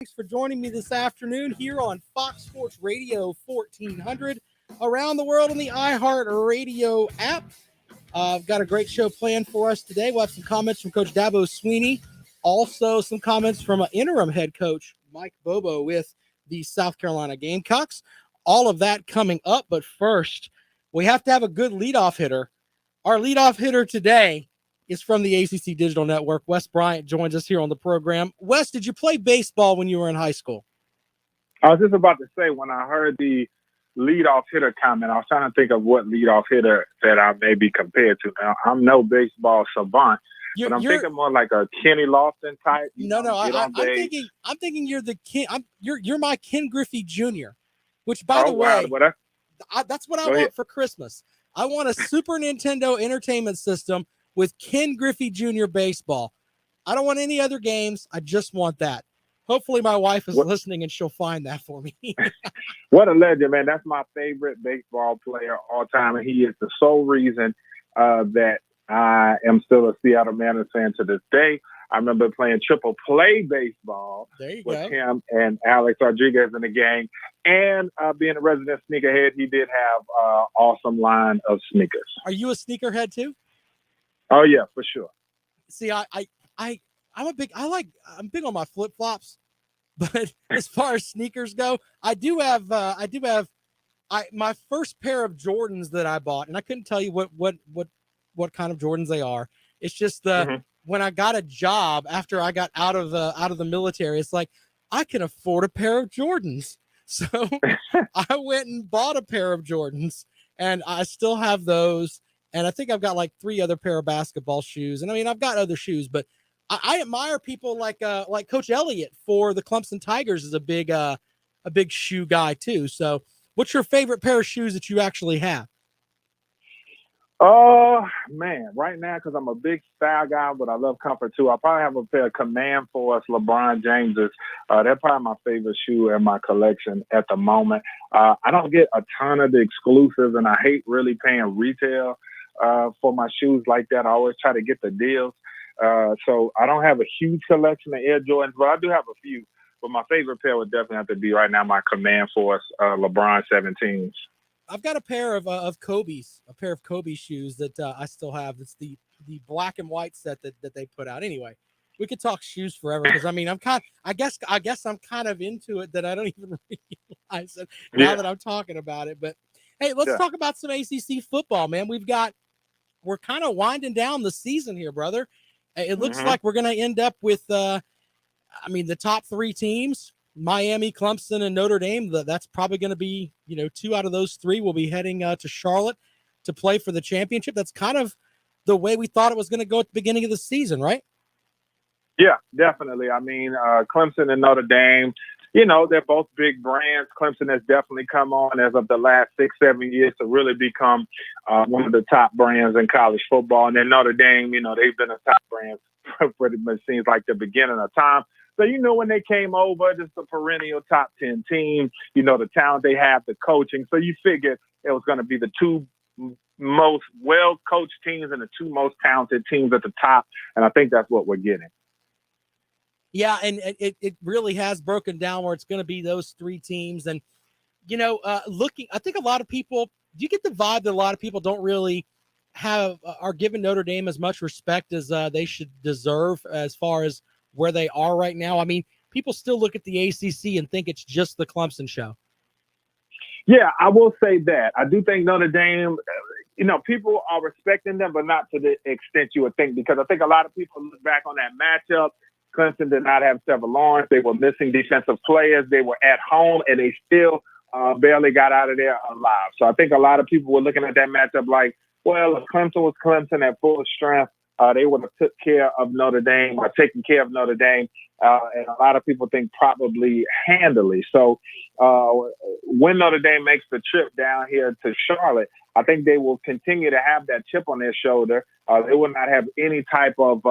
Thanks for joining me this afternoon here on Fox Sports Radio 1400 around the world on the iHeart Radio app. I've got a great show planned for us today. We'll have some comments from Coach Dabo Sweeney, also some comments from interim head coach Mike Bobo with the South Carolina Gamecocks. All of that coming up, but first, we have to have a good leadoff hitter. Our leadoff hitter today is from the ACC Digital Network. Wes Bryant joins us here on the program. Wes, did you play baseball when you were in high school? I was just about to say, when I heard the leadoff hitter comment, I was trying to think of what leadoff hitter that I may be compared to. Now, I'm no baseball savant, but I'm thinking more like a Kenny Lawson type. I'm thinking you're the Ken. You're my Ken Griffey Jr., which, by the way, that's what I want for Christmas. I want a Super Nintendo Entertainment System with Ken Griffey Jr. baseball. I don't want any other games. I just want that. Hopefully my wife is listening and she'll find that for me. What a legend, man. That's my favorite baseball player all time, and he is the sole reason that I am still a Seattle Mariners fan to this day. I remember playing triple play baseball with him and Alex Rodriguez in the game. And being a resident sneakerhead, he did have an awesome line of sneakers. Are you a sneakerhead too? Oh, yeah, for sure. See, I'm big on my flip flops, but as far as sneakers go, I do have my first pair of Jordans that I bought, and I couldn't tell you what kind of Jordans they are. It's just when I got a job after I got out of the military, it's like I can afford a pair of Jordans, so I went and bought a pair of Jordans, and I still have those. And I think I've got like 3 other pair of basketball shoes. And I mean, I've got other shoes, but I admire people like Coach Elliott for the Clemson Tigers is a big shoe guy too. So what's your favorite pair of shoes that you actually have? Oh, man, right now, because I'm a big style guy, but I love comfort too. I probably have a pair of Command Force LeBron Jameses. They're probably my favorite shoe in my collection at the moment. I don't get a ton of the exclusives, and I hate really paying retail for my shoes like that. I always try to get the deals. So I don't have a huge collection of Air Jordans, but I do have a few. But my favorite pair would definitely have to be right now my Command Force LeBron 17s. I've got a pair of Kobe's, a pair of Kobe shoes that I still have. It's the black and white set that they put out. Anyway, we could talk shoes forever because I mean I guess I'm kind of into it that I don't even realize it now that I'm talking about it. But hey, let's talk about some ACC football, man. We're kind of winding down the season here, brother. It looks like we're going to end up with, the top 3 teams, Miami, Clemson, and Notre Dame. That's probably going to be, 2 out of those 3 will be heading to Charlotte to play for the championship. That's kind of the way we thought it was going to go at the beginning of the season, right? Yeah, definitely. I mean, Clemson and Notre Dame, they're both big brands. Clemson has definitely come on as of the last 6-7 years to really become one of the top brands in college football. And then Notre Dame, they've been a top brand pretty much seems like the beginning of time. So, when they came over, just a perennial top 10 team, the talent they have, the coaching. So you figured it was going to be the 2 most well-coached teams and the 2 most talented teams at the top. And I think that's what we're getting. Yeah, and it really has broken down where it's going to be those 3 teams. And, I think a lot of people, do you get the vibe that a lot of people don't really are giving Notre Dame as much respect as they should deserve as far as where they are right now? I mean, people still look at the ACC and think it's just the Clemson show. Yeah, I will say that. I do think Notre Dame, people are respecting them, but not to the extent you would think, because I think a lot of people look back on that matchup. Clemson did not have Trevor Lawrence. They were missing defensive players. They were at home, and they still barely got out of there alive. So I think a lot of people were looking at that matchup like, well, if Clemson was Clemson at full strength, they would have taken care of Notre Dame. And a lot of people think probably handily. So when Notre Dame makes the trip down here to Charlotte, I think they will continue to have that chip on their shoulder. They will not have any type of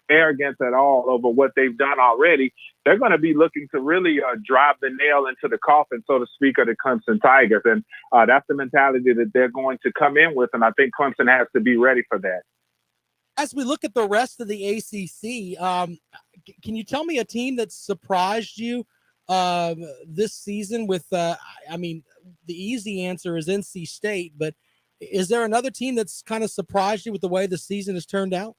arrogance at all over what they've done already. They're going to be looking to really drive the nail into the coffin, so to speak, of the Clemson Tigers. And that's the mentality that they're going to come in with. And I think Clemson has to be ready for that. As we look at the rest of the ACC, can you tell me a team that surprised you this season with, I mean, the easy answer is NC State, but is there another team that's kind of surprised you with the way the season has turned out?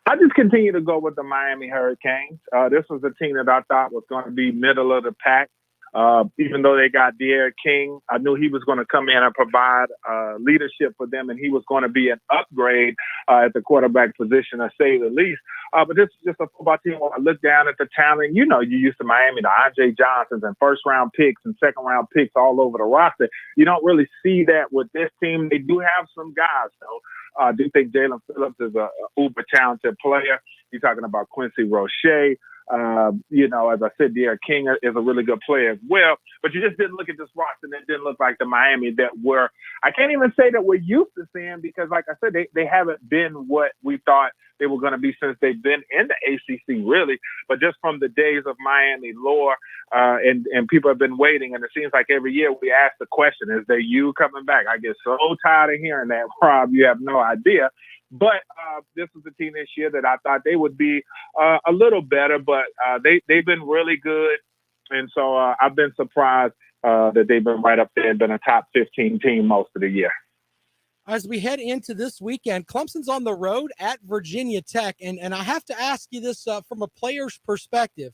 I just continue to go with the Miami Hurricanes. This was a team that I thought was going to be middle of the pack. Even though they got D'Eriq King, I knew he was going to come in and provide leadership for them, and he was going to be an upgrade at the quarterback position, to say the least. But this is just a football team. When I look down at the talent, you know, you used to Miami, the Andre Johnsons and first-round picks and second-round picks all over the roster. You don't really see that with this team. They do have some guys, though. I do think Jalen Phillips is a uber talented player. You're talking about Quincy Roche. You know, as I said, D'Eriq King is a really good player as well. But you just didn't look at this roster, and it didn't look like the Miami that we're – I can't even say that we're used to seeing, because, like I said, they haven't been what we thought they were going to be since they've been in the ACC, really. But just from the days of Miami lore, and people have been waiting, and it seems like every year we ask the question, is there you coming back? I get so tired of hearing that, Rob. You have no idea. But this was a team this year that I thought they would be a little better, but they've been really good. And so I've been surprised that they've been right up there and been a top 15 team most of the year. As we head into this weekend, Clemson's on the road at Virginia Tech. And I have to ask you this from a player's perspective.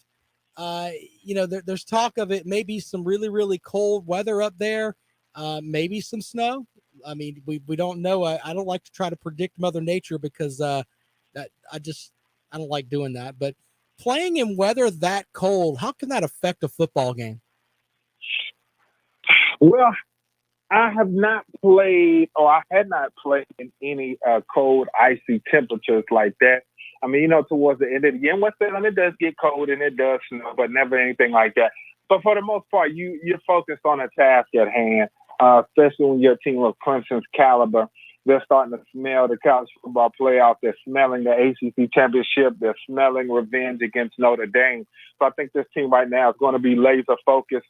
You know, there's talk of it maybe some really, really cold weather up there, maybe some snow. I mean, we don't know. I don't like to try to predict Mother Nature, because I don't like doing that. But playing in weather that cold, how can that affect a football game? Well, I had not played in any cold, icy temperatures like that. I mean, you know, towards the end of the year, in West Salem, it does get cold and it does snow, but never anything like that. But for the most part, you're focused on a task at hand. Especially when you're a team of Clemson's caliber. They're starting to smell the college football playoff. They're smelling the ACC championship. They're smelling revenge against Notre Dame. So I think this team right now is going to be laser focused.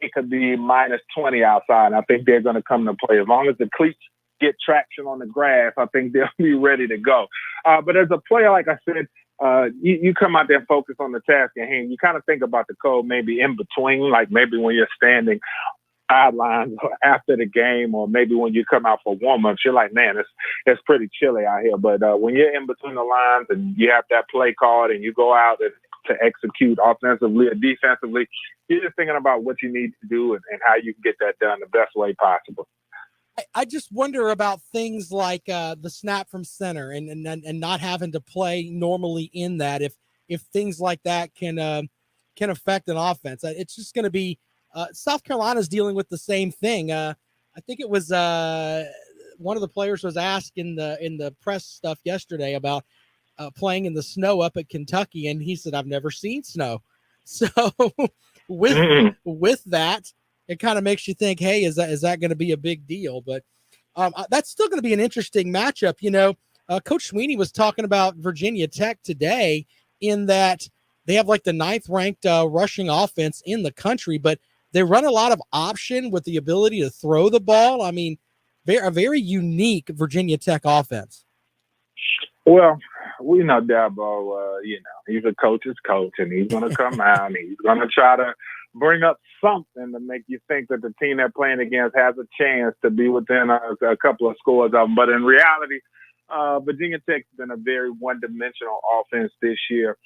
It could be minus 20 outside. I think they're going to come to play. As long as the cleats get traction on the grass, I think they'll be ready to go. But as a player, like I said, you come out there and focus on the task at hand. You kind of think about the cold maybe in between, like maybe when you're standing sidelines or after the game, or maybe when you come out for warm-ups, you're like, man, it's pretty chilly out here. But when you're in between the lines and you have that play card and you go out to execute offensively or defensively, you're just thinking about what you need to do and how you can get that done the best way possible. I just wonder about things like the snap from center and not having to play normally in that, if things like that can affect an offense. It's just going to be South Carolina's dealing with the same thing. I think it was one of the players was asked in the press stuff yesterday about playing in the snow up at Kentucky, and he said, "I've never seen snow." So with that, it kind of makes you think, hey, is that going to be a big deal? But that's still going to be an interesting matchup. You know, Coach Sweeney was talking about Virginia Tech today, in that they have like the 9th ranked rushing offense in the country, but they run a lot of option with the ability to throw the ball. I mean, a very unique Virginia Tech offense. Well, we know Dabo, you know, he's a coach's coach, and he's going to come out and he's going to try to bring up something to make you think that the team they're playing against has a chance to be within a couple of scores of them. But in reality, Virginia Tech's been a very one-dimensional offense this year.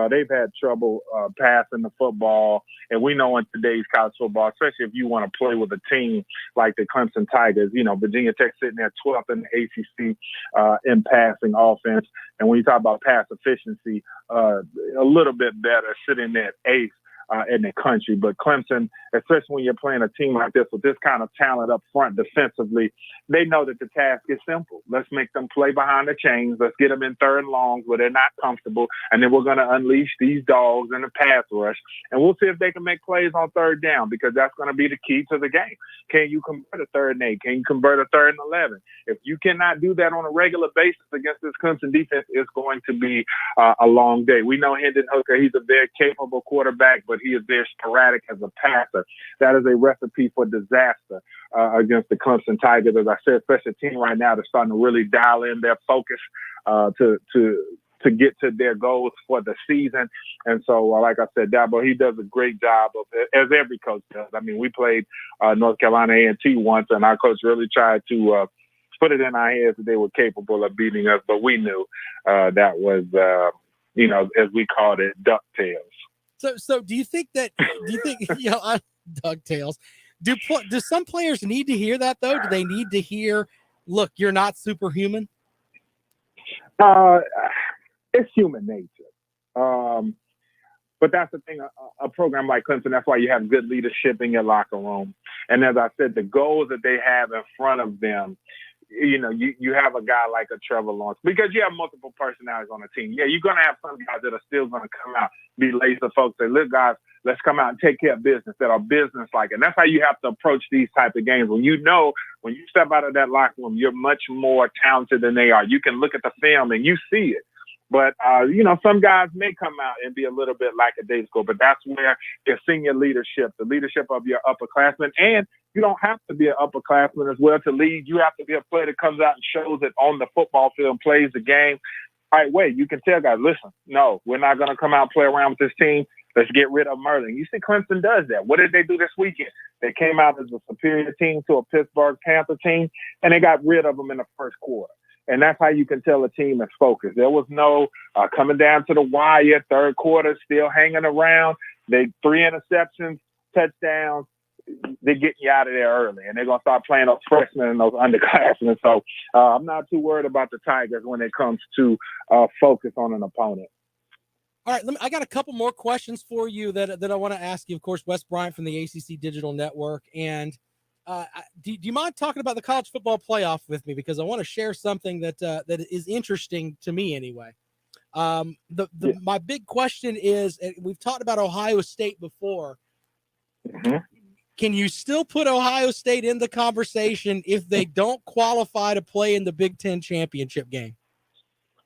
They've had trouble passing the football, and we know in today's college football, especially if you want to play with a team like the Clemson Tigers, you know, Virginia Tech sitting there 12th in the ACC in passing offense. And when you talk about pass efficiency, a little bit better, sitting there at 8th in the country. But Clemson, especially when you're playing a team like this with this kind of talent up front defensively, they know that the task is simple. Let's make them play behind the chains. Let's get them in 3rd and longs where they're not comfortable. And then we're going to unleash these dogs in the pass rush. And we'll see if they can make plays on 3rd down, because that's going to be the key to the game. Can you convert a 3rd and 8? Can you convert a 3rd and 11? If you cannot do that on a regular basis against this Clemson defense, it's going to be a long day. We know Hendon Hooker, he's a very capable quarterback, but he is very sporadic as a passer. That is a recipe for disaster against the Clemson Tigers. As I said, especially a team right now that's starting to really dial in their focus to to get to their goals for the season. And so, like I said, Dabo, he does a great job of it, as every coach does. I mean, we played North Carolina A&T once, and our coach really tried to put it in our heads that they were capable of beating us, but we knew that was, as we called it, DuckTales. So do you think, DuckTales, do some players need to hear that, though? Do they need to hear, look, you're not superhuman? It's human nature. But that's the thing, a program like Clemson, that's why you have good leadership in your locker room. And as I said, the goals that they have in front of them, you have a guy like a Trevor Lawrence, because you have multiple personalities on the team. Yeah, you're going to have some guys that are still going to come out, be laser focused, say, look, guys, let's come out and take care of business, that are business-like. And that's how you have to approach these type of games. When you step out of that locker room, you're much more talented than they are. You can look at the film and you see it. But, some guys may come out and be a little bit like a day school, but that's where your senior leadership, the leadership of your upperclassmen, and you don't have to be an upperclassman as well to lead. You have to be a player that comes out and shows it on the football field, plays the game right way. You can tell guys, listen, no, we're not going to come out and play around with this team. Let's get rid of Merlin. You see Clemson does that. What did they do this weekend? They came out as a superior team to a Pittsburgh Panther team, and they got rid of them in the first quarter. And that's how you can tell a team is focused. There was no coming down to the wire, third quarter, still hanging around. They 3 interceptions, touchdowns. They're getting you out of there early, and they're going to start playing those freshmen and those underclassmen. So I'm not too worried about the Tigers when it comes to focus on an opponent. All right, I got a couple more questions for you that I want to ask you. Of course, Wes Bryant from the ACC Digital Network. And do you mind talking about the college football playoff with me? Because I want to share something that is interesting to me anyway. My big question is, and we've talked about Ohio State before. Mm-hmm. Can you still put Ohio State in the conversation if they don't qualify to play in the Big Ten championship game?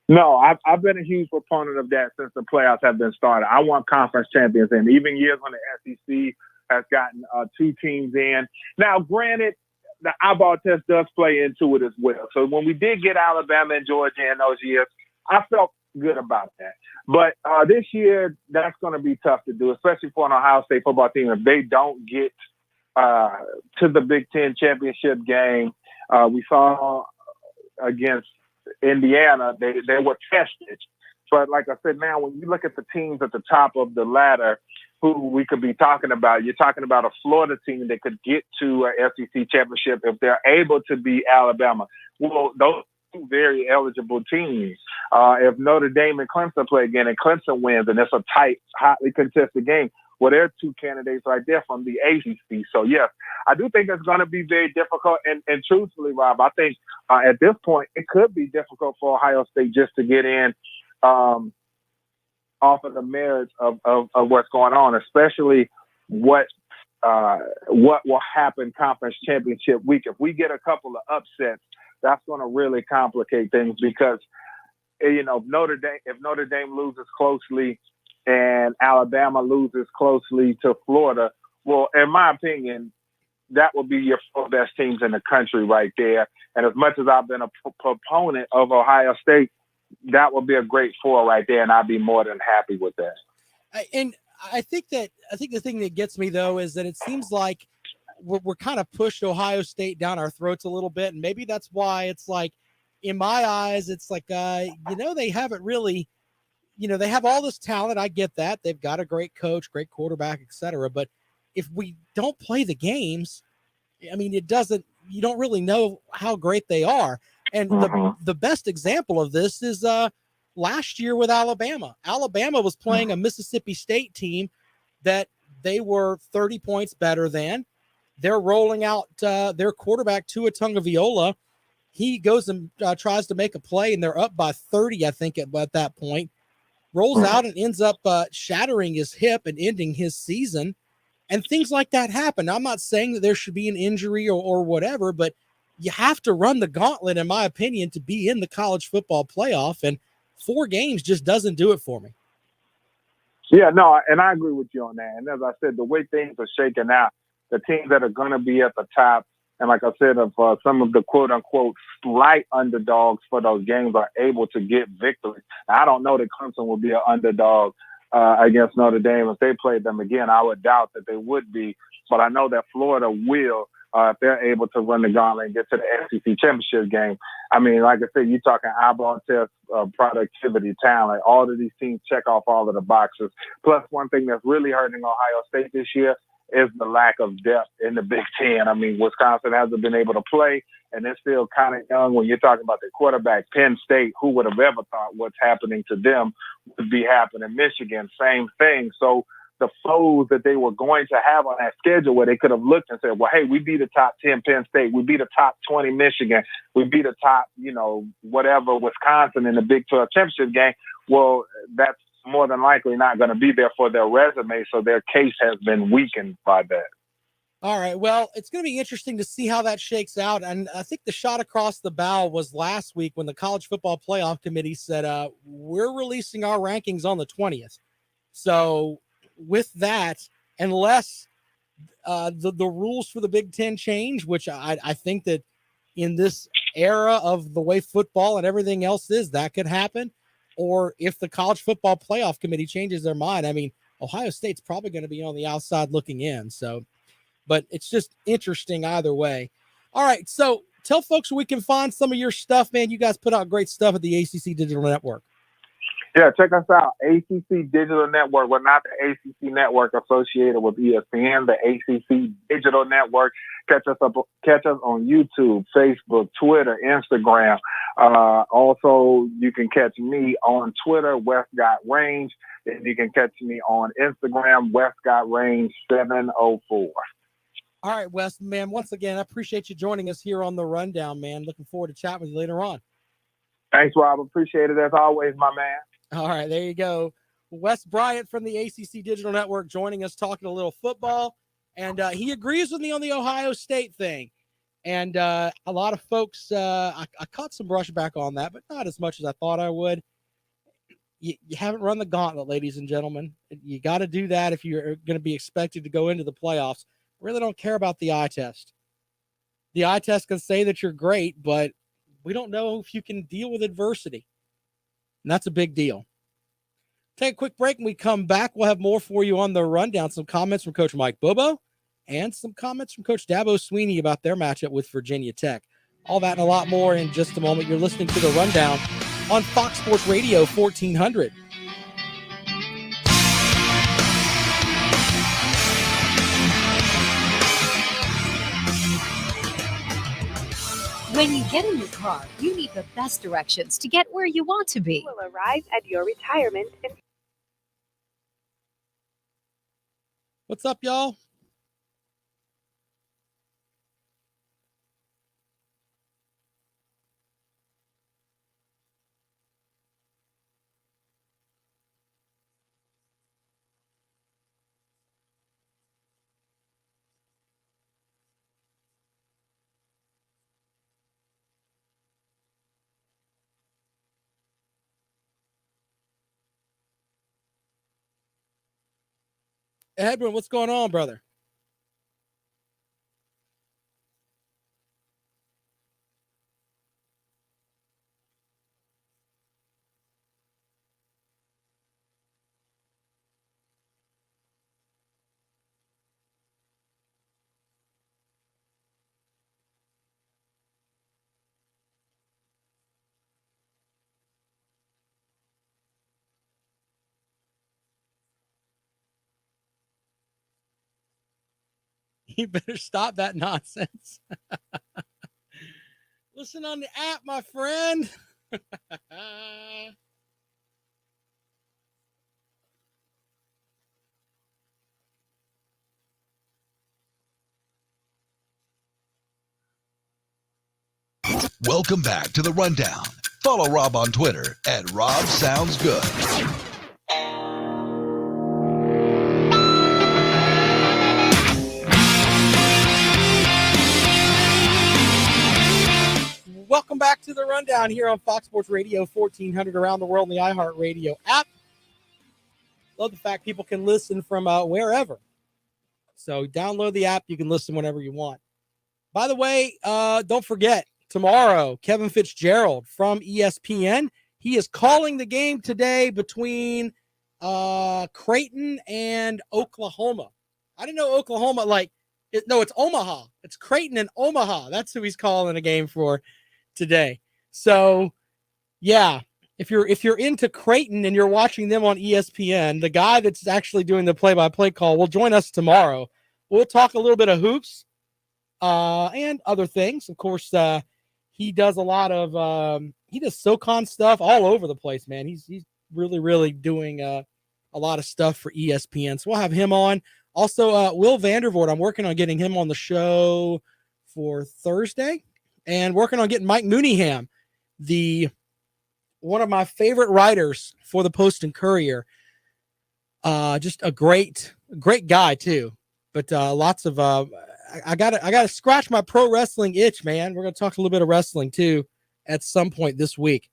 No, I've been a huge proponent of that since the playoffs have been started. I want conference champions in, even years when the SEC has gotten 2 teams in. Now, granted, the eyeball test does play into it as well. So when we did get Alabama and Georgia in those years, I felt good about that. But this year, that's going to be tough to do, especially for an Ohio State football team. If they don't get to the Big Ten championship game, we saw against Indiana, they were tested. But like I said, now when you look at the teams at the top of the ladder who we could be talking about, you're talking about a Florida team that could get to an SEC championship if they're able to beat Alabama. Well, those 2 very eligible teams. If Notre Dame and Clemson play again and Clemson wins and it's a tight, hotly contested game, well, there are 2 candidates right there from the ACC. So, yes, I do think it's going to be very difficult. And truthfully, Rob, I think at this point it could be difficult for Ohio State just to get in off of the merits of what's going on, especially what will happen conference championship week. If we get a couple of upsets, that's going to really complicate things because, if Notre Dame loses closely and Alabama loses closely to Florida, well, in my opinion, that will be your 4 best teams in the country right there. And as much as I've been a proponent of Ohio State, that would be a great 4 right there, and I'd be more than happy with that. And I think the thing that gets me, though, is that it seems like we're kind of pushed Ohio State down our throats a little bit, and maybe that's why it's like, in my eyes, it's like, they haven't really, they have all this talent. I get that. They've got a great coach, great quarterback, etc. But if we don't play the games, I mean, you don't really know how great they are. And the best example of this is last year with Alabama. Alabama was playing a Mississippi State team that they were 30 points better than. They're rolling out their quarterback, Tua Tagovailoa. He goes and tries to make a play, and they're up by 30, I think, at that point. Rolls out and ends up shattering his hip and ending his season. And things like that happen. Now, I'm not saying that there should be an injury or whatever, but you have to run the gauntlet, in my opinion, to be in the college football playoff. And 4 games just doesn't do it for me. Yeah, no, and I agree with you on that. And as I said, the way things are shaking out, the teams that are going to be at the top And like I said, if some of the quote unquote slight underdogs for those games are able to get victories, I don't know that Clemson will be an underdog against Notre Dame. If they played them again, I would doubt that they would be. But I know that Florida will if they're able to run the gauntlet and get to the SEC championship game. I mean, like I said, you're talking eyeball test, productivity, talent. All of these teams check off all of the boxes. Plus, one thing that's really hurting Ohio State this year is the lack of depth in the Big Ten. I mean, Wisconsin hasn't been able to play, and they're still kind of young. When you're talking about the quarterback, Penn State, who would have ever thought what's happening to them would be happening? Michigan, same thing. So the foes that they were going to have on that schedule where they could have looked and said, well, hey, we beat a top 10 Penn State. We beat a top 20 Michigan. We beat a top, whatever, Wisconsin in the Big 12 championship game. Well, that's more than likely not going to be there for their resume. So their case has been weakened by that. All right. Well, it's going to be interesting to see how that shakes out. And I think the shot across the bow was last week when the College Football Playoff Committee said, we're releasing our rankings on the 20th. So with that, unless the rules for the Big Ten change, which I think that in this era of the way football and everything else is, that could happen. Or if the College Football Playoff Committee changes their mind, I mean, Ohio State's probably going to be on the outside looking in. So, but it's just interesting either way. All right. So tell folks where we can find some of your stuff, man. You guys put out great stuff at the ACC Digital Network. Yeah, check us out. ACC Digital Network. We're not the ACC network associated with ESPN, the ACC Digital Network. Catch us on YouTube, Facebook, Twitter, Instagram. Also, you can catch me on Twitter, Westcott Range, and you can catch me on Instagram, Westcott Range 704. All right, Wes, man, once again, I appreciate you joining us here on The Rundown, man. Looking forward to chatting with you later on. Thanks, Rob. Appreciate it as always, my man. All right, there you go. Wes Bryant from the ACC Digital Network joining us, talking a little football. And he agrees with me on the Ohio State thing. And a lot of folks, I caught some brushback on that, but not as much as I thought I would. You haven't run the gauntlet, ladies and gentlemen. You got to do that if you're going to be expected to go into the playoffs. I really don't care about the eye test. The eye test can say that you're great, but we don't know if you can deal with adversity. And that's a big deal. Take a quick break and we come back. We'll have more for you on The Rundown. Some comments from Coach Mike Bobo and some comments from Coach Dabo Sweeney about their matchup with Virginia Tech. All that and a lot more in just a moment. You're listening to The Rundown on Fox Sports Radio 1400. When you get in your car, you need the best directions to get where you want to be. Will arrive at your retirement. What's up, y'all? Edwin, what's going on, brother? You better stop that nonsense. Listen on the app, my friend. Welcome back to The Rundown. Follow Rob on Twitter at RobSoundsGood. Welcome back to The Rundown here on Fox Sports Radio 1400 around the world in the iHeartRadio app. Love the fact people can listen from wherever. So download the app. You can listen whenever you want. By the way, don't forget, tomorrow, Kevin Fitzgerald from ESPN, he is calling the game today between Creighton and Oklahoma. I didn't know Oklahoma, it's Omaha. It's Creighton and Omaha. That's who he's calling a game for today. So, yeah, if you're into Creighton and you're watching them on ESPN, the guy that's actually doing the play-by-play call will join us tomorrow. We'll talk a little bit of hoops and other things. Of course, he does a lot of he does SoCon stuff all over the place, man. He's really, really doing a lot of stuff for ESPN. So we'll have him on. Also, Will Vandervoort, I'm working on getting him on the show for Thursday, and working on getting Mike Mooneyham, one of my favorite writers for the Post and Courier. Just a great guy too. But lots of I gotta scratch my pro wrestling itch, man. We're gonna talk a little bit of wrestling too at some point this week.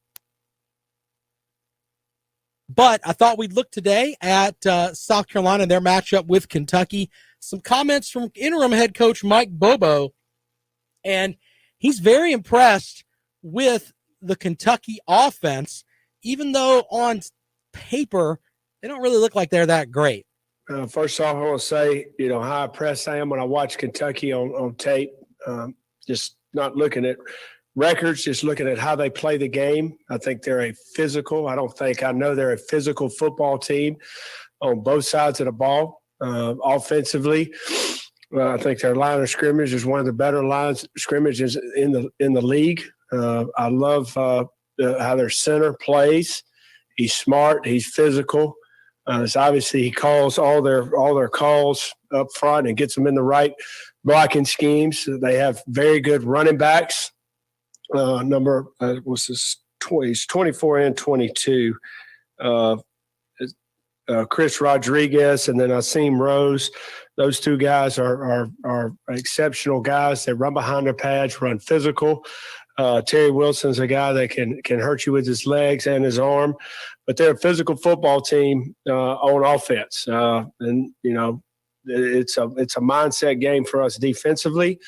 But I thought we'd look today at South Carolina and their matchup with Kentucky. Some comments from interim head coach Mike Bobo, and he's very impressed with the Kentucky offense, even though on paper they don't really look like they're that great. First off, I want to say, how impressed I am when I watch Kentucky on tape. Just not looking at records, just looking at how they play the game. I think they're I know they're a physical football team on both sides of the ball. Offensively, I think their line of scrimmage is one of the better lines scrimmages in the league. I love how their center plays. He's smart. He's physical. So obviously he calls all their calls up front and gets them in the right blocking schemes. They have very good running backs. He's 24 and 22. Chris Rodriguez and then Asim Rose. Those two guys are exceptional guys. They run behind their pads, run physical. Terry Wilson's a guy that can hurt you with his legs and his arm, but they're a physical football team on offense. It's a mindset game for us defensively.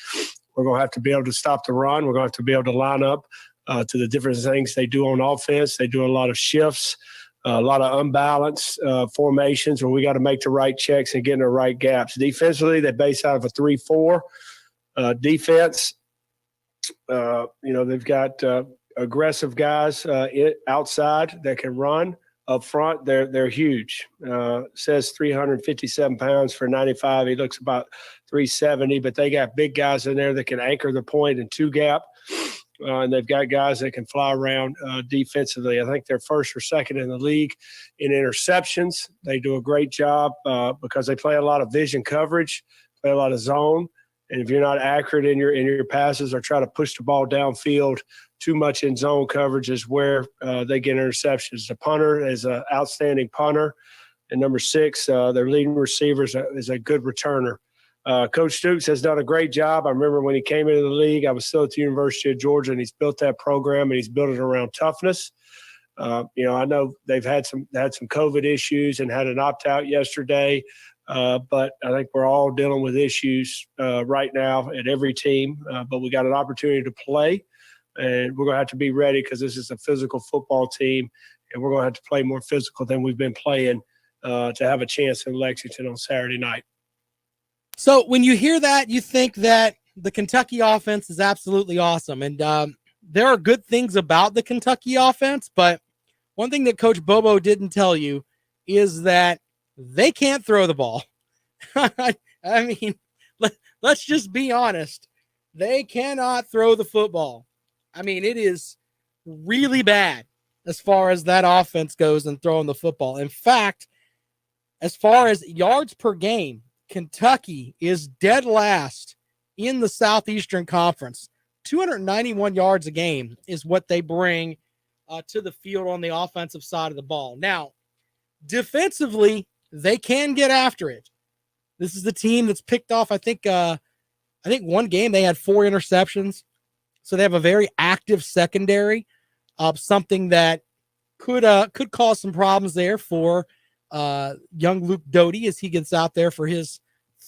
We're going to have to be able to stop the run. We're going to have to be able to line up to the different things they do on offense. They do a lot of shifts, a lot of unbalanced formations where we got to make the right checks and get in the right gaps. Defensively, they base out of a 3-4 defense. They've got aggressive guys outside that can run. Up front, they're huge. Says 357 pounds for 95. He looks about 370, but they got big guys in there that can anchor the point and two gap. And they've got guys that can fly around defensively. I think they're first or second in the league in interceptions. They do a great job because they play a lot of vision coverage, play a lot of zone. And if you're not accurate in your passes or try to push the ball downfield too much in zone coverage is where they get interceptions. The punter is an outstanding punter. And number 6, their leading receiver is a good returner. Coach Stoops has done a great job. I remember when he came into the league, I was still at the University of Georgia, and he's built that program, and he's built it around toughness. I know they've had some COVID issues and had an opt-out yesterday. But I think we're all dealing with issues right now at every team. But we got an opportunity to play, and we're going to have to be ready because this is a physical football team, and we're going to have to play more physical than we've been playing to have a chance in Lexington on Saturday night. So when you hear that, you think that the Kentucky offense is absolutely awesome. And there are good things about the Kentucky offense, but one thing that Coach Bobo didn't tell you is that they can't throw the ball. I mean, let's just be honest. They cannot throw the football. I mean, it is really bad as far as that offense goes and throwing the football. In fact, as far as yards per game, Kentucky is dead last in the Southeastern Conference. 291 yards a game is what they bring to the field on the offensive side of the ball. Now, defensively, they can get after it. This is the team that's picked off, I think one game they had 4 interceptions. So they have a very active secondary, something that could cause some problems there for young Luke Doty as he gets out there for his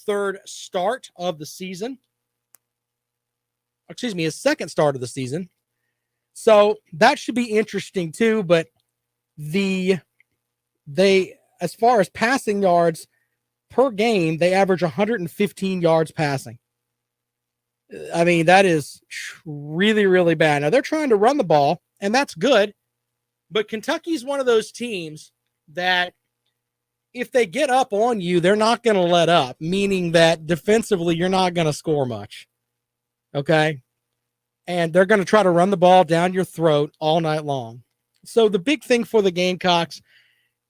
3rd start of the season. his second start of the season. So that should be interesting too. But as far as passing yards per game, they average 115 yards passing. I mean, that is really, really bad. Now they're trying to run the ball, and that's good. But Kentucky's one of those teams that if they get up on you, they're not going to let up, meaning that defensively, you're not going to score much. Okay? And they're going to try to run the ball down your throat all night long. So the big thing for the Gamecocks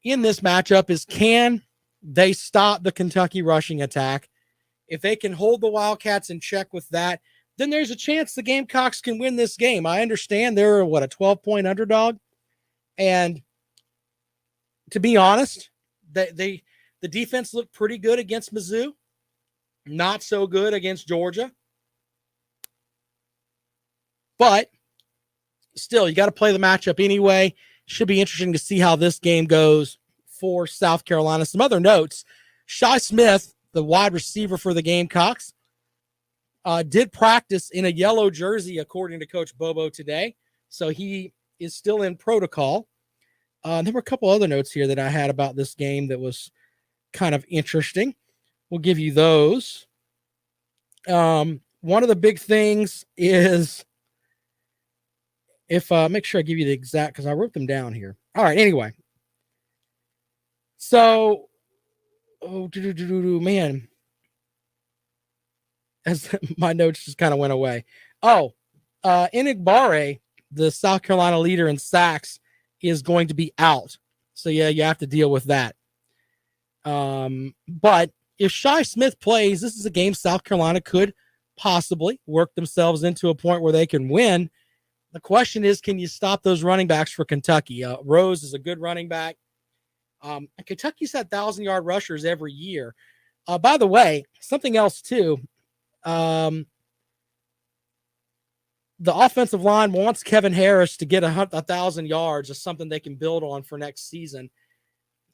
in this matchup is, can they stop the Kentucky rushing attack? If they can hold the Wildcats in check with that, then there's a chance the Gamecocks can win this game. I understand they're a 12-point underdog. And to be honest, the defense looked pretty good against Mizzou. Not so good against Georgia. But still, you got to play the matchup anyway. Should be interesting to see how this game goes for South Carolina. Some other notes. Shi Smith, the wide receiver for the Gamecocks, did practice in a yellow jersey, according to Coach Bobo today. So he is still in protocol. There were a couple other notes here that I had about this game that was kind of interesting. We'll give you those. One of the big things is, make sure I give you the exact, because I wrote them down here. All right, anyway. So, man, as my notes just kind of went away. Enigbare, the South Carolina leader in sacks, is going to be out. So, yeah, you have to deal with that. But if Shi Smith plays, this is a game South Carolina could possibly work themselves into a point where they can win. The question is, can you stop those running backs for Kentucky? Rose is a good running back. Kentucky's had 1,000-yard rushers every year. By the way, something else too. The offensive line wants Kevin Harris to get 1,000 yards, is something they can build on for next season.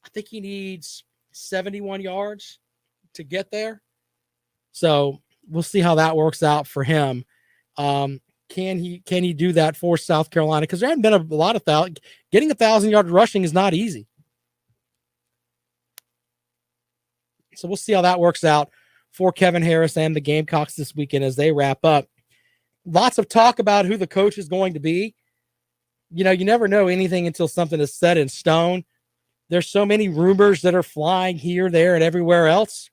I think he needs 71 yards to get there. So we'll see how that works out for him. Can he do that for South Carolina? Because there haven't been a lot of getting 1,000-yard rushing is not easy. So we'll see how that works out for Kevin Harris and the Gamecocks this weekend as they wrap up. Lots of talk about who the coach is going to be. You know, you never know anything until something is set in stone. There's so many rumors that are flying here, there, and everywhere else.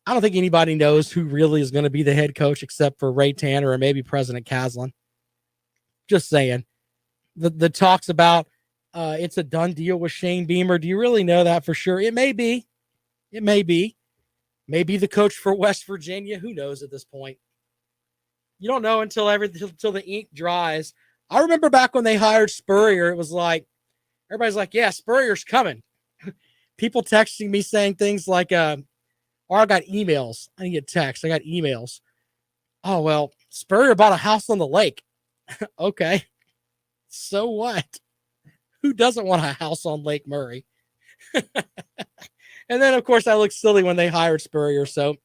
I don't think anybody knows who really is going to be the head coach except for Ray Tanner or maybe President Caslin. Just saying. The talks about it's a done deal with Shane Beamer. Do you really know that for sure? It may be. It may be. Maybe the coach for West Virginia. Who knows at this point? You don't know until the ink dries. I remember back when they hired Spurrier, it was like, everybody's like, yeah, Spurrier's coming. People texting me saying things like, or I got emails. I didn't get texts. I got emails. Oh, well, Spurrier bought a house on the lake. Okay. So what? Who doesn't want a house on Lake Murray? And then, of course, I look silly when they hired Spurrier. So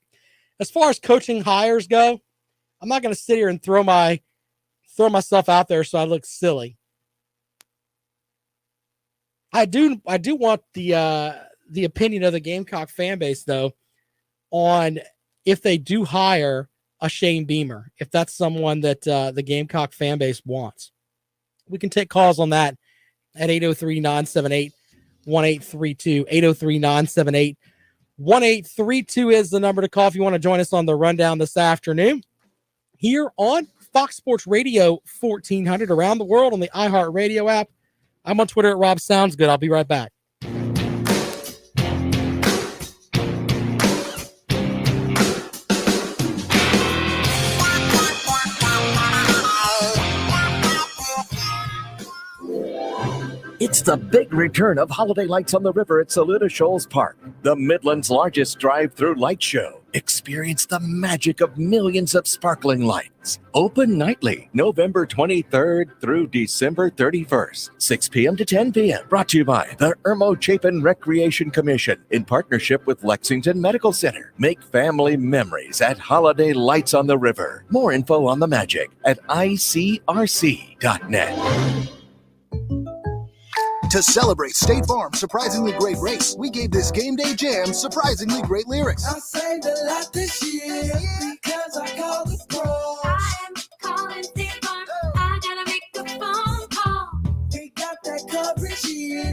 as far as coaching hires go, I'm not going to sit here and throw myself out there so I look silly. I do want the opinion of the Gamecock fan base, though, on if they do hire a Shane Beamer, if that's someone that the Gamecock fan base wants. We can take calls on that at 803-978-1832. 803-978-1832 is the number to call if you want to join us on the rundown this afternoon here on Fox Sports Radio 1400 around the world on the iHeartRadio app. I'm on Twitter at Rob Sounds Good. I'll be right back. It's the big return of holiday lights on the river at Saluda Shoals Park, the Midland's largest drive-through light show. Experience the magic of millions of sparkling lights. Open nightly, November 23rd through December 31st, 6 p.m. to 10 p.m. Brought to you by the Irmo Chapin Recreation Commission in partnership with Lexington Medical Center. Make family memories at Holiday Lights on the River. More info on the magic at icrc.net. To celebrate State Farm's surprisingly great race, we gave this game day jam surprisingly great lyrics. I saved a lot this year because I called the pros. I am calling State Farm. I gotta make a phone call. We got that coverage here.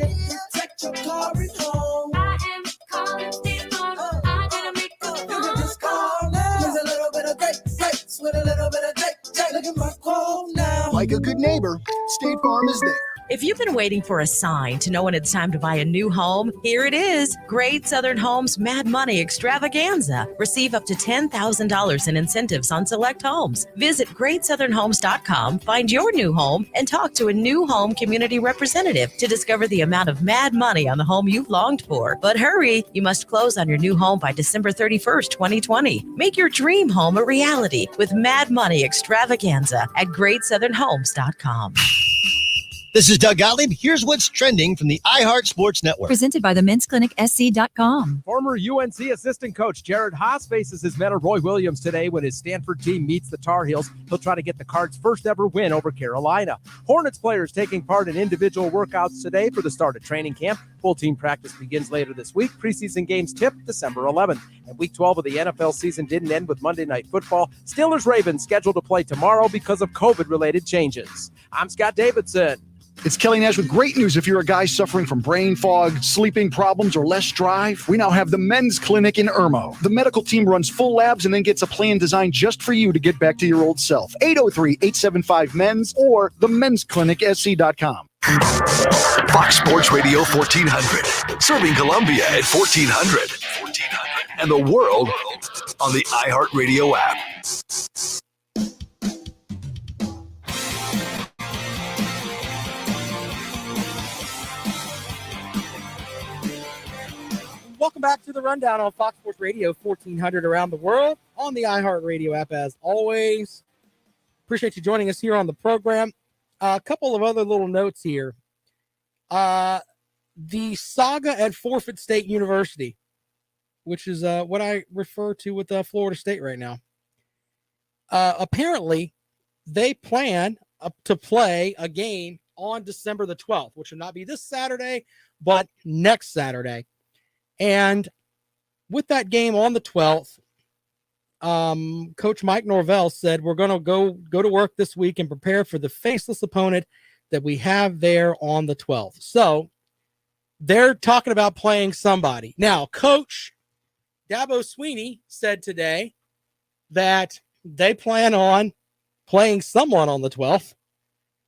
Protect your car at home. I am calling State Farm. I gotta make a phone call. You can just call now. There's a little bit of grace with a little bit of Jake. Look at my quote now. Like a good neighbor, State Farm is there. If you've been waiting for a sign to know when it's time to buy a new home, here it is. Great Southern Homes Mad Money Extravaganza. Receive up to $10,000 in incentives on select homes. Visit GreatSouthernHomes.com, find your new home, and talk to a new home community representative to discover the amount of mad money on the home you've longed for. But hurry, you must close on your new home by December 31st, 2020. Make your dream home a reality with Mad Money Extravaganza at GreatSouthernHomes.com. This is Doug Gottlieb. Here's what's trending from the iHeart Sports Network. Presented by the Men's Clinic SC.com. Former UNC assistant coach Jared Haas faces his mentor Roy Williams today when his Stanford team meets the Tar Heels. He'll try to get the Cards' first ever win over Carolina. Hornets players taking part in individual workouts today for the start of training camp. Full team practice begins later this week. Preseason games tip December 11th. And week 12 of the NFL season didn't end with Monday Night Football. Steelers-Ravens scheduled to play tomorrow because of COVID-related changes. I'm Scott Davidson. It's Kelly Nash with great news. If you're a guy suffering from brain fog, sleeping problems, or less drive, we now have the Men's Clinic in Irmo. The medical team runs full labs and then gets a plan designed just for you to get back to your old self. 803-875-MENS or themensclinicsc.com. Fox Sports Radio 1400, serving Columbia at 1400 and the world on the iHeartRadio app. Welcome back to the Rundown on Fox Sports Radio 1400 around the world on the iHeartRadio app as always. Appreciate you joining us here on the program. A couple of other little notes here. The saga at Forfeit State University, which is what I refer to with Florida State right now. Apparently, they plan to play a game on December the 12th, which will not be this Saturday, but next Saturday. And with that game on the 12th, Coach Mike Norvell said, we're going to go to work this week and prepare for the faceless opponent that we have there on the 12th. So they're talking about playing somebody. Now, Coach Dabo Swinney said today that they plan on playing someone on the 12th.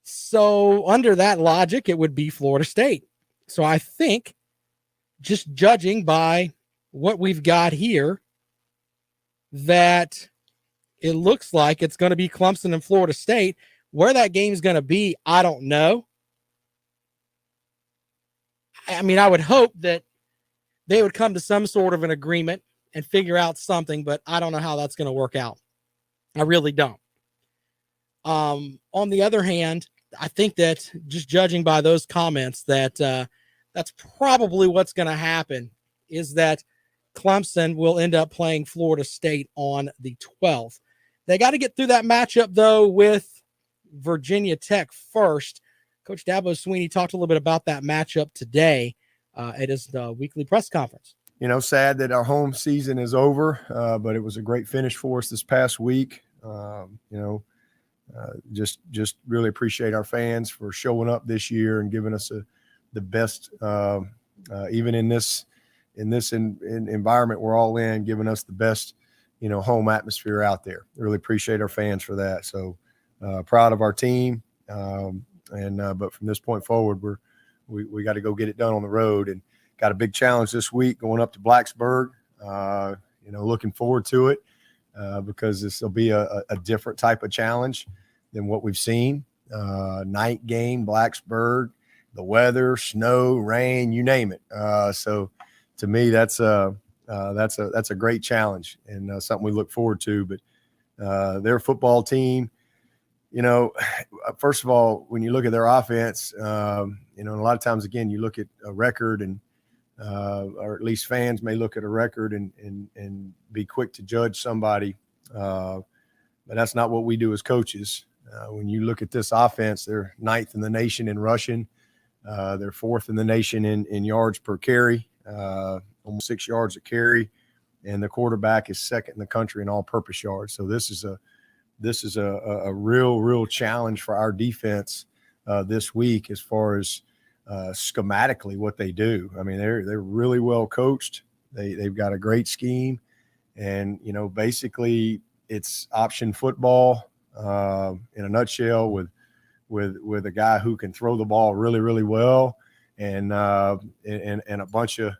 So under that logic, it would be Florida State. So I think, just judging by what we've got here, that it looks like it's going to be Clemson and Florida State. Where that game's going to be, I don't know. I mean, I would hope that they would come to some sort of an agreement and figure out something, but I don't know how that's going to work out. I really don't. On the other hand, I think that just judging by those comments that that's probably what's going to happen, is that Clemson will end up playing Florida State on the 12th. They got to get through that matchup, though, with Virginia Tech first. Coach Dabo Swinney talked a little bit about that matchup today at his weekly press conference. You know, sad that our home season is over, but it was a great finish for us this past week. Just really appreciate our fans for showing up this year and giving us the best, even in this environment we're all in, giving us the best, home atmosphere out there. Really appreciate our fans for that. So proud of our team. But from this point forward, we got to go get it done on the road, and got a big challenge this week going up to Blacksburg. Looking forward to it because this will be a different type of challenge than what we've seen. Night game, Blacksburg. the weather, snow, rain, you name it. So to me, that's a great challenge and something we look forward to. But their football team, first of all, when you look at their offense, a lot of times, again, you look at a record and or at least fans may look at a record and be quick to judge somebody. But that's not what we do as coaches. When you look at this offense, they're 9th in the nation in rushing. They're 4th in the nation in yards per carry, almost 6 yards a carry. And the quarterback is 2nd in the country in all-purpose yards. So this is a real challenge for our defense this week as far as schematically what they do. I mean, they're really well coached. They've got a great scheme, and basically it's option football in a nutshell with a guy who can throw the ball really well and a bunch of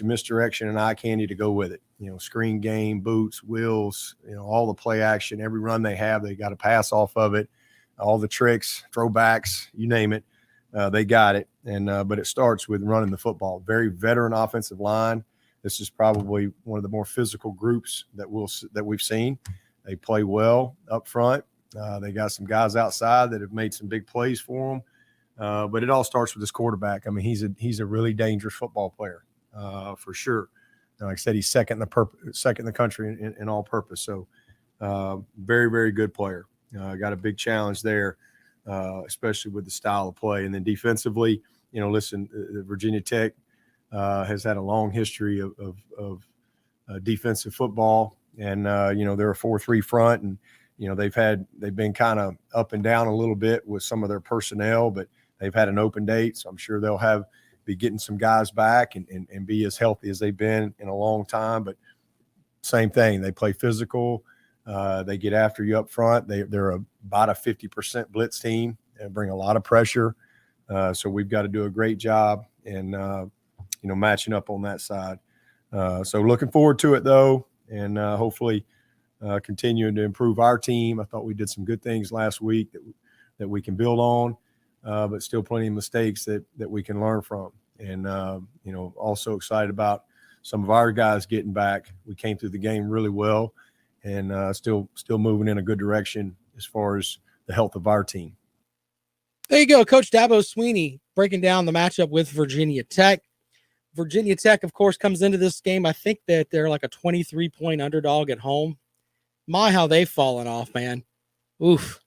misdirection and eye candy to go with it. Screen game, boots, wheels, all the play action, every run they have, they got to pass off of it, all the tricks, throwbacks, you name it. They got it. And but it starts with running the football. Very veteran offensive line. This is probably one of the more physical groups that we've seen. They play well up front. They got some guys outside that have made some big plays for them. But it all starts with this quarterback. I mean, he's a really dangerous football player for sure. Like I said, he's 2nd in the country in all purpose. So very, very good player. Got a big challenge there, especially with the style of play. And then defensively, listen, Virginia Tech has had a long history of defensive football. And, they're a 4-3 front. And, they've been kind of up and down a little bit with some of their personnel, but they've had an open date. So I'm sure they'll be getting some guys back and be as healthy as they've been in a long time. But same thing, they play physical. They get after you up front. They're about a 50% blitz team and bring a lot of pressure. So we've got to do a great job in, matching up on that side. So looking forward to it though. And hopefully continuing to improve our team. I thought we did some good things last week that we can build on, but still plenty of mistakes that we can learn from. And, also excited about some of our guys getting back. We came through the game really well and still moving in a good direction as far as the health of our team. There you go. Coach Dabo Swinney breaking down the matchup with Virginia Tech. Virginia Tech, of course, comes into this game. I think that they're like a 23-point underdog at home. My, how they've fallen off, man. Oof.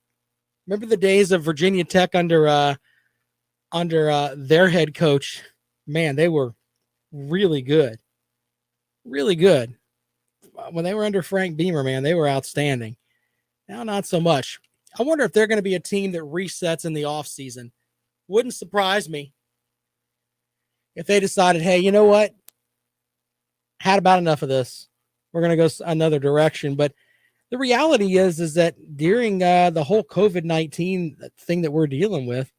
Remember the days of Virginia Tech under their head coach? Man, they were really good. Really good. When they were under Frank Beamer, man, they were outstanding. Now, not so much. I wonder if they're going to be a team that resets in the offseason. Wouldn't surprise me if they decided, hey, you know what? Had about enough of this. We're going to go another direction. But the reality is that during the whole COVID-19 thing that we're dealing with,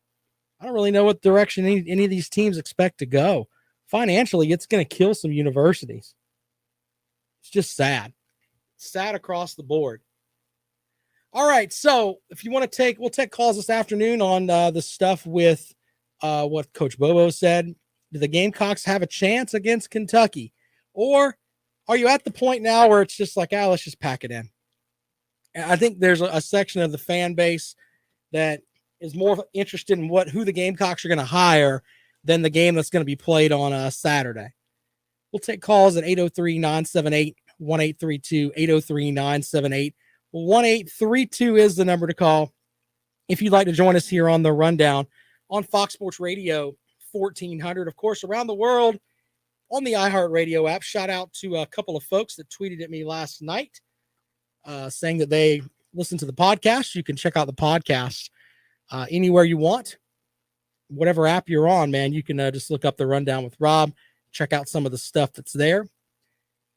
I don't really know what direction any of these teams expect to go. Financially, it's going to kill some universities. It's just sad. Sad across the board. All right, so if you want to we'll take calls this afternoon on the stuff with what Coach Bobo said. Do the Gamecocks have a chance against Kentucky? Or are you at the point now where it's just like, let's just pack it in? And I think there's a section of the fan base that is more interested in who the Gamecocks are going to hire than the game that's going to be played on Saturday. We'll take calls at 803-978-1832, 803-978-1832 is the number to call if you'd like to join us here on the Rundown on Fox Sports Radio 1400. Of course, around the world on the iHeartRadio app. Shout out to a couple of folks that tweeted at me last night saying that they listen to the podcast. You can check out the podcast anywhere you want. Whatever app you're on, man, you can just look up the Rundown with Rob. Check out some of the stuff that's there.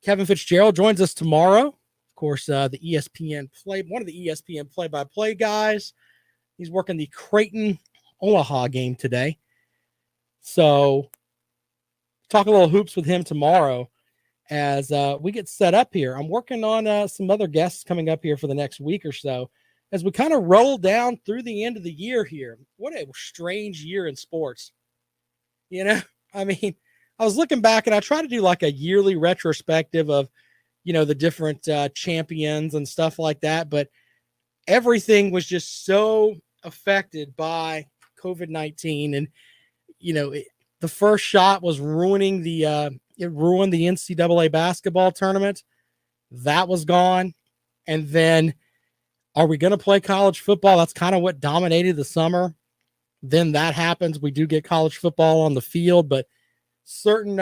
Kevin Fitzgerald joins us tomorrow. Of course, one of the ESPN play-by-play guys. He's working the Creighton Omaha game today. So talk a little hoops with him tomorrow as we get set up here. I'm working on some other guests coming up here for the next week or so as we kind of roll down through the end of the year here. What a strange year in sports. You know, I mean, I was looking back and I try to do like a yearly retrospective of, the different champions and stuff like that. But everything was just so affected by COVID-19. And, the first shot was ruining it ruined the NCAA basketball tournament. That was gone. And then, are we going to play college football? That's kind of what dominated the summer. Then that happens. We do get college football on the field, but certain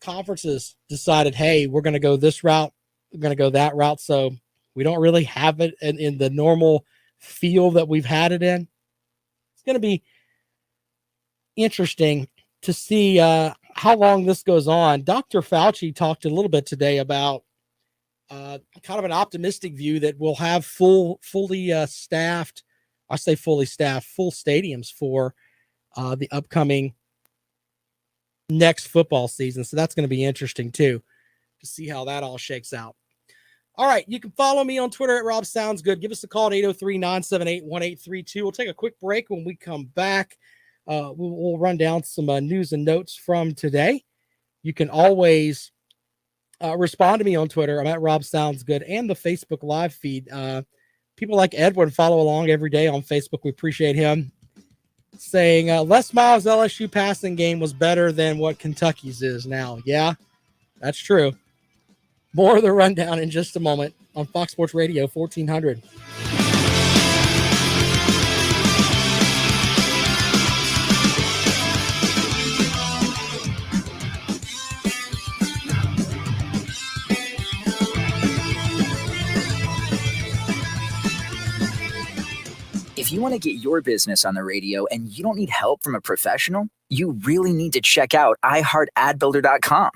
conferences decided, hey, we're going to go this route. We're going to go that route. So we don't really have it in the normal field that we've had it in. It's going to be interesting to see how long this goes on. Dr. Fauci talked a little bit today about kind of an optimistic view that we'll have fully staffed, I say fully staffed, full stadiums for the upcoming next football season. So that's going to be interesting too, to see how that all shakes out. All right. You can follow me on Twitter at Rob Sounds Good. Give us a call at 803-978-1832. We'll take a quick break. When we come back, we'll run down some news and notes from today. You can always respond to me on Twitter. I'm at Rob Sounds Good, and the Facebook live feed. People like Edwin follow along every day on Facebook. We appreciate him saying Les Miles' LSU passing game was better than what Kentucky's is now. Yeah, that's true. More of the rundown in just a moment on Fox Sports Radio 1400. If you want to get your business on the radio and you don't need help from a professional, you really need to check out iHeartAdBuilder.com.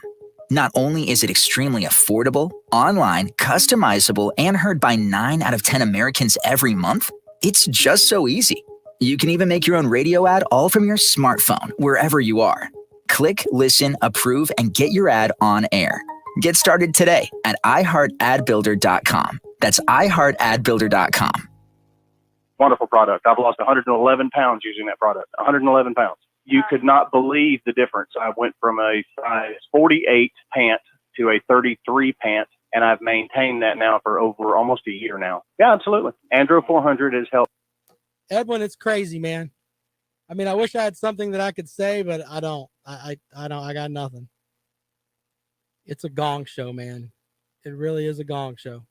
Not only is it extremely affordable, online, customizable, and heard by 9 out of 10 Americans every month, it's just so easy. You can even make your own radio ad all from your smartphone, wherever you are. Click, listen, approve, and get your ad on air. Get started today at iHeartAdBuilder.com. That's iHeartAdBuilder.com. Wonderful product. I've lost 111 pounds using that product. 111 pounds. You could not believe the difference. I went from a size 48 pant to a 33 pant, and I've maintained that now for over almost a year now. Yeah, absolutely. Andro 400 has helped. Edwin, it's crazy, man. I mean, I wish I had something that I could say, but I don't. I don't. I got nothing. It's a gong show, man. It really is a gong show.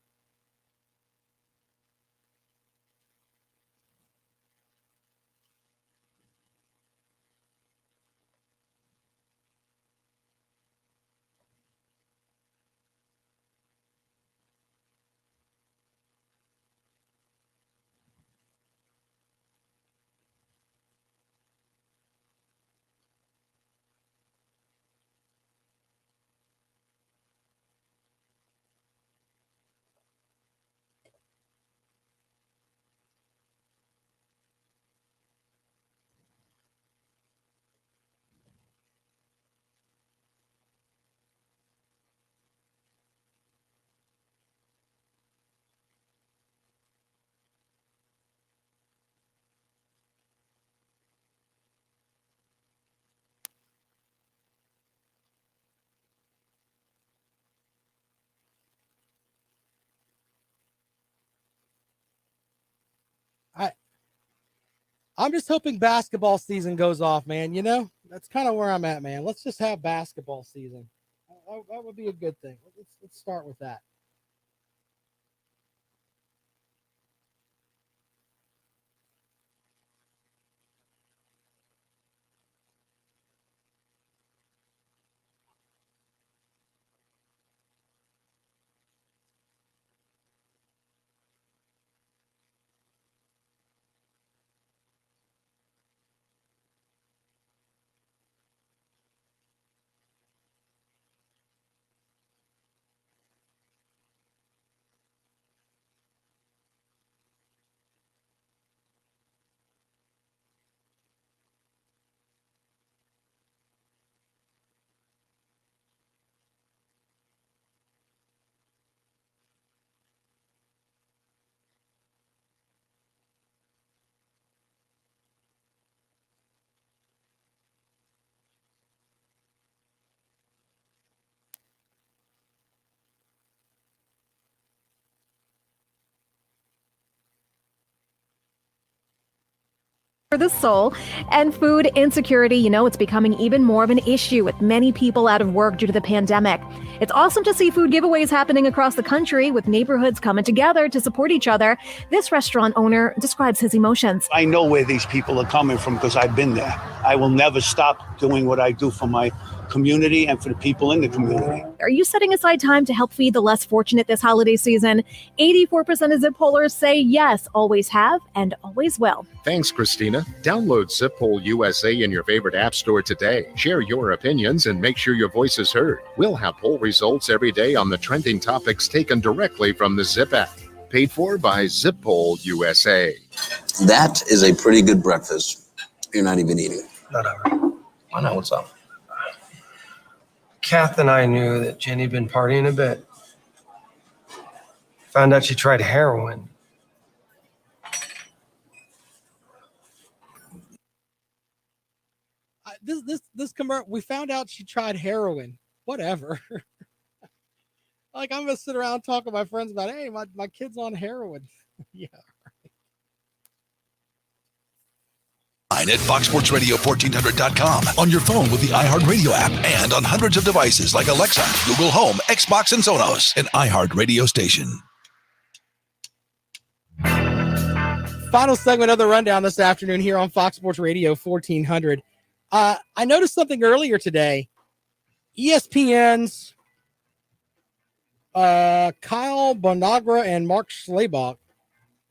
I'm just hoping basketball season goes off, man. That's kind of where I'm at, man. Let's just have basketball season. That would be a good thing. Let's start with that. for the soul. And food insecurity, it's becoming even more of an issue with many people out of work due to the pandemic. It's awesome to see food giveaways happening across the country with neighborhoods coming together to support each other. This restaurant owner describes his emotions. I know where these people are coming from because I've been there. I will never stop doing what I do for my community and for the people in the community. Are you setting aside time to help feed the less fortunate this holiday season? 84% of Zip Pollers say yes, always have, and always will. Thanks, Christina. Download Zip Poll USA in your favorite app store today. Share your opinions and make sure your voice is heard. We'll have poll results every day on the trending topics taken directly from the Zip app. Paid for by Zip Poll USA. That is a pretty good breakfast. You're not even eating. Whatever. Why not? What's up? Kath and I knew that Jenny had been partying a bit. Found out she tried heroin. This commercial, we found out she tried heroin. Whatever. Like, I'm gonna sit around and talk to my friends about, hey, my kid's on heroin. Yeah. At foxsportsradio1400.com, on your phone with the iHeartRadio app, and on hundreds of devices like Alexa, Google Home, Xbox, and Sonos, an iHeartRadio station. Final segment of the rundown this afternoon here on Fox Sports Radio 1400. I noticed something earlier today. ESPN's Kyle Bonagra and Mark Schlabach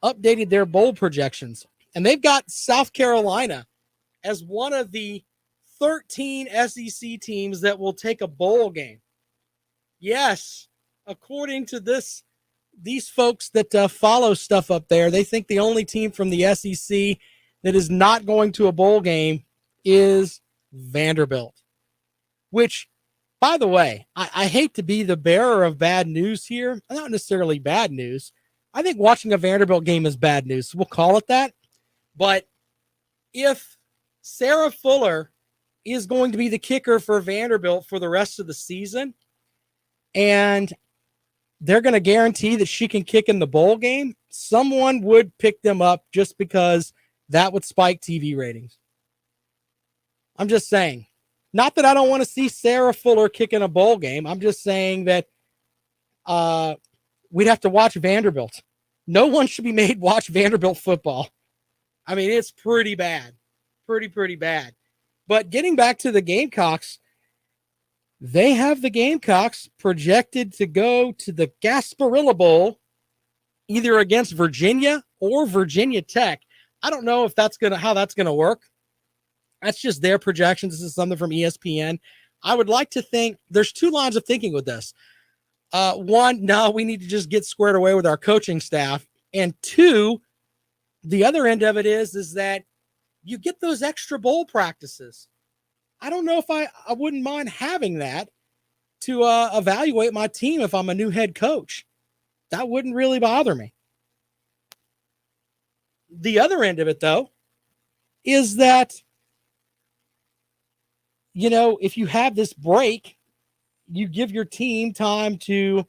updated their bowl projections. And they've got South Carolina as one of the 13 SEC teams that will take a bowl game. Yes, according to these folks that follow stuff up there, they think the only team from the SEC that is not going to a bowl game is Vanderbilt. Which, by the way, I hate to be the bearer of bad news here. Not necessarily bad news. I think watching a Vanderbilt game is bad news. So we'll call it that. But if Sarah Fuller is going to be the kicker for Vanderbilt for the rest of the season, and they're going to guarantee that she can kick in the bowl game, someone would pick them up just because that would spike TV ratings. I'm just saying. Not that I don't want to see Sarah Fuller kick in a bowl game. I'm just saying that we'd have to watch Vanderbilt. No one should be made watch Vanderbilt football. I mean, it's pretty bad. Pretty bad. But getting back to the Gamecocks, they have the Gamecocks projected to go to the Gasparilla Bowl either against Virginia or Virginia Tech. I don't know if how that's gonna work. That's just their projections. This is something from ESPN. I would like to think there's two lines of thinking with this. One, no, we need to just get squared away with our coaching staff. And two, the other end of it is that you get those extra bowl practices. I don't know if I wouldn't mind having that to evaluate my team if I'm a new head coach. That wouldn't really bother me. The other end of it, though, is that, if you have this break, you give your team time to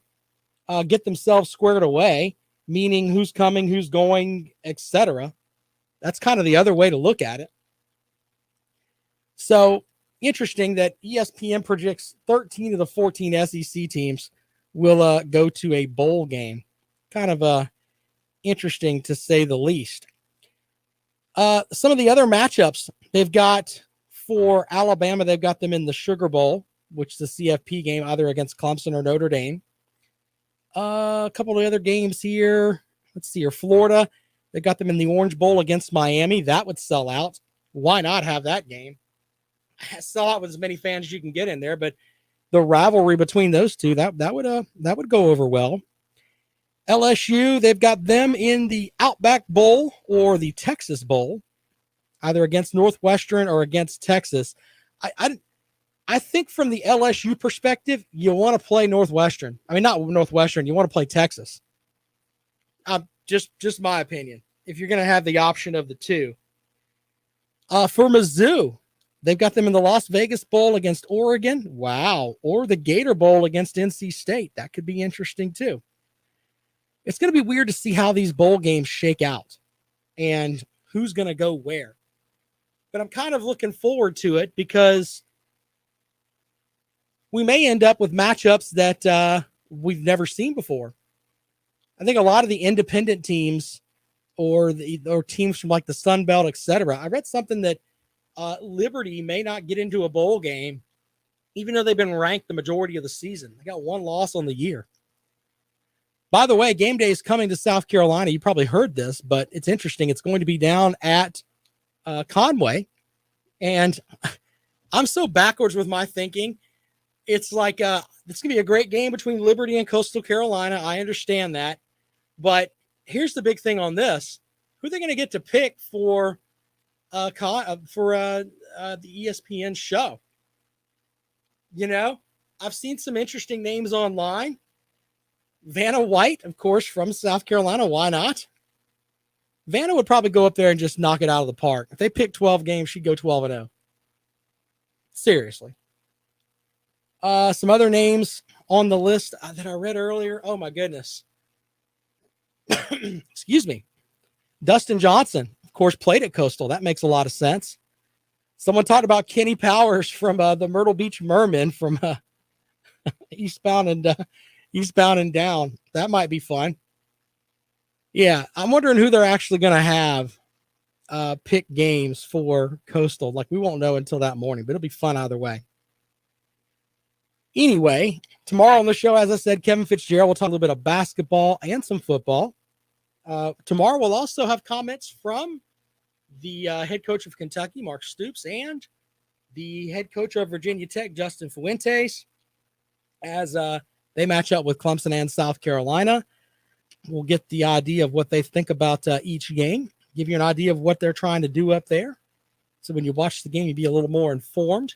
get themselves squared away, meaning who's coming, who's going, etc. That's kind of the other way to look at it. So interesting that ESPN projects 13 of the 14 SEC teams will go to a bowl game. Kind of interesting to say the least. Some of the other matchups they've got for Alabama, they've got them in the Sugar Bowl, which is the CFP game, either against Clemson or Notre Dame. A couple of other games here. Let's see here. Florida, they got them in the Orange Bowl against Miami. That would sell out. Why not have that game? Sell out with as many fans as you can get in there, but the rivalry between those two, that would go over well. LSU, they've got them in the Outback Bowl or the Texas Bowl, either against Northwestern or against Texas. I think from the LSU perspective, you want to play Northwestern. I mean, not Northwestern. You want to play Texas. Just my opinion. If you're going to have the option of the two. For Mizzou, they've got them in the Las Vegas Bowl against Oregon. Wow. Or the Gator Bowl against NC State. That could be interesting too. It's going to be weird to see how these bowl games shake out and who's going to go where. but I'm kind of looking forward to it because we may end up with matchups that we've never seen before. I think a lot of the independent teams or teams from like the Sun Belt, et cetera. I read something that Liberty may not get into a bowl game, even though they've been ranked the majority of the season. They got one loss on the year. By the way, game day is coming to South Carolina. You probably heard this, but it's interesting. It's going to be down at Conway. And I'm so backwards with my thinking. It's like it's going to be a great game between Liberty and Coastal Carolina. I understand that. But here's the big thing on this. Who are they going to get to pick for the ESPN show? You know, I've seen some interesting names online. Vanna White, of course, from South Carolina. Why not? Vanna would probably go up there and just knock it out of the park. If they pick 12 games, she'd go 12-0. Seriously. Some other names on the list that I read earlier. Oh, my goodness. Excuse me. Dustin Johnson, of course, played at Coastal. That makes a lot of sense. Someone talked about Kenny Powers from the Myrtle Beach Mermen from Eastbound and Down. That might be fun. Yeah, I'm wondering who they're actually going to have pick games for Coastal. Like, we won't know until that morning, but it'll be fun either way. Anyway, tomorrow on the show, as I said, Kevin Fitzgerald will talk a little bit of basketball and some football. Tomorrow we'll also have comments from the head coach of Kentucky, Mark Stoops, and the head coach of Virginia Tech, Justin Fuentes, as they match up with Clemson and South Carolina. We'll get the idea of what they think about each game, give you an idea of what they're trying to do up there. So when you watch the game, you'll be a little more informed.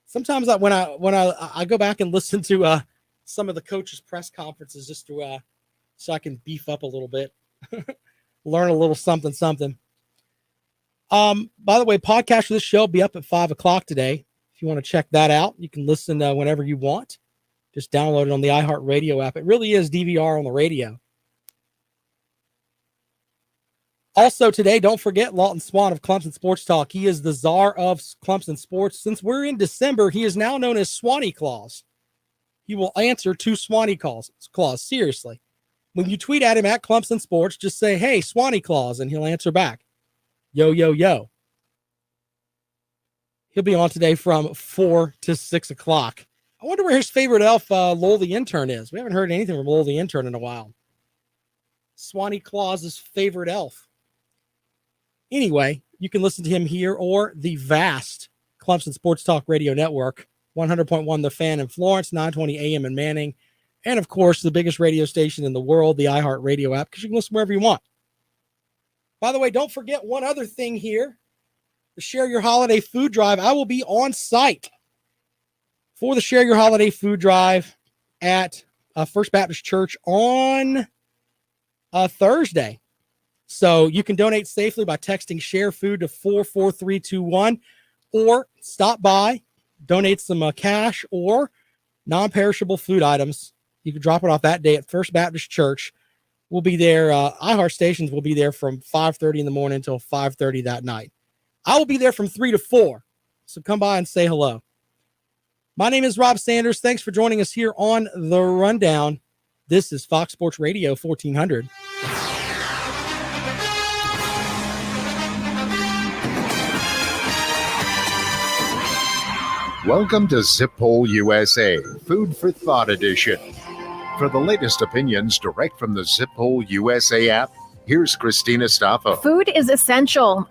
Sometimes when I go back and listen to some of the coaches' press conferences just to so I can beef up a little bit, learn a little something. By the way, podcast of this show will be up at 5:00 today. If you want to check that out, you can listen whenever you want. Just download it on the iHeartRadio app. It really is DVR on the radio. Also today, don't forget Lawton Swan of Clemson Sports Talk. He is the czar of Clemson sports. Since we're in December, he is now known as Swanee Claus. He will answer to Swanee Claus. Seriously. When you tweet at him at Clemson Sports, just say, hey, Swanee Claus, and he'll answer back. Yo, yo, yo. He'll be on today from 4 to 6 o'clock. I wonder where his favorite elf, Lowell the Intern, is. We haven't heard anything from Lowell the Intern in a while. Swanee Claus's favorite elf. Anyway, you can listen to him here or the vast Clemson Sports Talk Radio Network, 100.1 The Fan in Florence, 920 AM in Manning, and, of course, the biggest radio station in the world, the iHeartRadio app, because you can listen wherever you want. By the way, don't forget one other thing here. The Share Your Holiday Food Drive. I will be on site for the Share Your Holiday Food Drive at First Baptist Church on Thursday. So you can donate safely by texting Share Food to 44321 or stop by, donate some cash or non-perishable food items. You can drop it off that day at First Baptist Church. We'll be there. iHeart Stations will be there from 5:30 in the morning until 5:30 that night. I will be there from 3 to 4. So come by and say hello. My name is Rob Sanders. Thanks for joining us here on The Rundown. This is Fox Sports Radio 1400. Welcome to Zip Poll USA, Food for Thought Edition. For the latest opinions direct from the Zip Poll USA app, here's Christina Staffo. Food is essential.